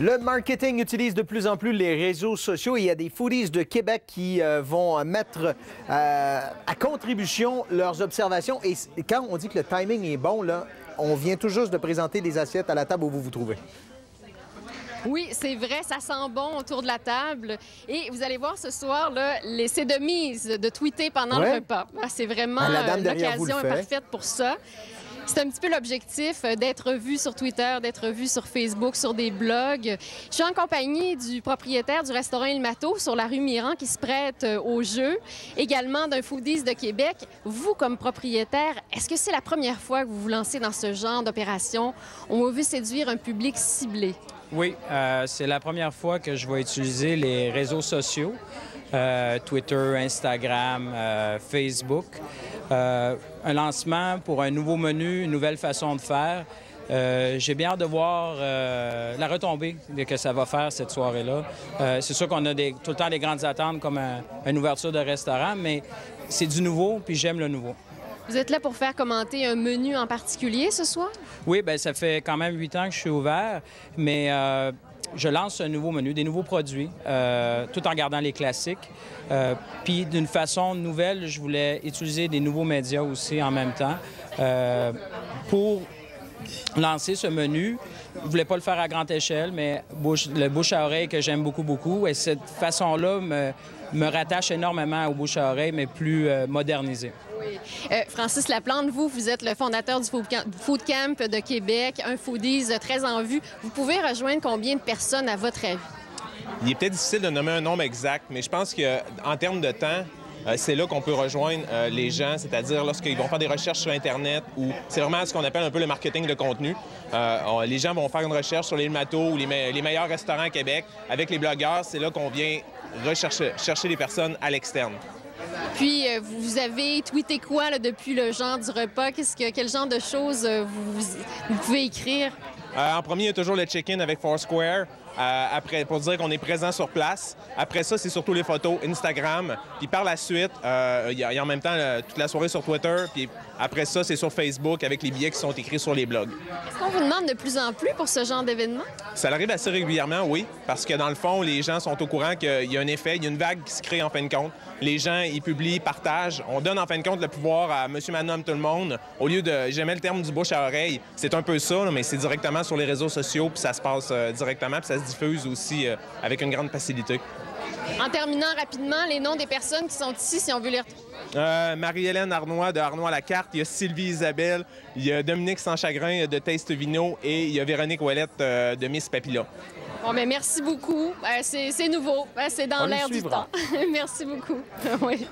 Le marketing utilise de plus en plus les réseaux sociaux et il y a des foodies de Québec qui vont mettre à contribution leurs observations. Et quand on dit que le timing est bon, là, on vient tout juste de présenter les assiettes à la table où vous vous trouvez. Oui, c'est vrai, ça sent bon autour de la table. Et vous allez voir ce soir, là, c'est de mise de tweeter pendant le repas. C'est vraiment l'occasion parfaite pour ça. C'est un petit peu l'objectif d'être vu sur Twitter, d'être vu sur Facebook, sur des blogs. Je suis en compagnie du propriétaire du restaurant Il Mato sur la rue Miran qui se prête au jeu, également d'un Foodies de Québec. Vous, comme propriétaire, est-ce que c'est la première fois que vous vous lancez dans ce genre d'opération? On veut séduire un public ciblé. Oui, c'est la première fois que je vais utiliser les réseaux sociaux, Twitter, Instagram, Facebook. Un lancement pour un nouveau menu, une nouvelle façon de faire. J'ai bien hâte de voir la retombée que ça va faire cette soirée-là. C'est sûr qu'on a tout le temps des grandes attentes comme une ouverture de restaurant, mais c'est du nouveau, puis j'aime le nouveau. Vous êtes là pour faire commenter un menu en particulier ce soir? Oui, bien, ça fait quand même 8 ans que je suis ouvert, mais je lance un nouveau menu, des nouveaux produits, tout en gardant les classiques. Puis d'une façon nouvelle, je voulais utiliser des nouveaux médias aussi en même temps pour lancer ce menu. Je ne voulais pas le faire à grande échelle, mais le bouche à oreille que j'aime beaucoup. Et cette façon-là me rattache énormément au bouche à oreille, mais plus modernisé. Oui. Francis Laplante, vous êtes le fondateur du Food Camp de Québec, un foodies très en vue. Vous pouvez rejoindre combien de personnes à votre avis? Il est peut-être difficile de nommer un nombre exact, mais je pense qu'en termes de temps, c'est là qu'on peut rejoindre les gens, c'est-à-dire lorsqu'ils vont faire des recherches sur Internet ou c'est vraiment ce qu'on appelle un peu le marketing de contenu. Les gens vont faire une recherche sur les Mato ou les meilleurs restaurants à Québec. Avec les blogueurs, c'est là qu'on vient chercher les personnes à l'externe. Puis, vous avez tweeté quoi là, depuis le genre du repas? Quel genre de choses vous pouvez écrire? En premier, il y a toujours le check-in avec Foursquare. Après, pour dire qu'on est présent sur place. Après ça, c'est surtout les photos Instagram. Puis par la suite, il y a en même temps toute la soirée sur Twitter. Puis après ça, c'est sur Facebook avec les billets qui sont écrits sur les blogs. Est-ce qu'on vous demande de plus en plus pour ce genre d'événement? Ça arrive assez régulièrement, oui. Parce que dans le fond, les gens sont au courant qu'il y a un effet, il y a une vague qui se crée en fin de compte. Les gens, ils publient, partagent. On donne en fin de compte le pouvoir à monsieur, madame, tout le monde. Au lieu de, j'aimais le terme du bouche à oreille, c'est un peu ça, mais c'est directement sur les réseaux sociaux, puis ça se passe directement, puis ça se diffuse aussi avec une grande facilité. En terminant rapidement, les noms des personnes qui sont ici, si on veut les retrouver. Marie-Hélène Arnois de Arnois à la carte, il y a Sylvie Isabelle, il y a Dominique Sans-Chagrin de Taste Vino et il y a Véronique Ouellette de Miss Papilla. Bon, mais merci beaucoup. C'est nouveau. C'est dans l'air du temps. Merci beaucoup. Oui.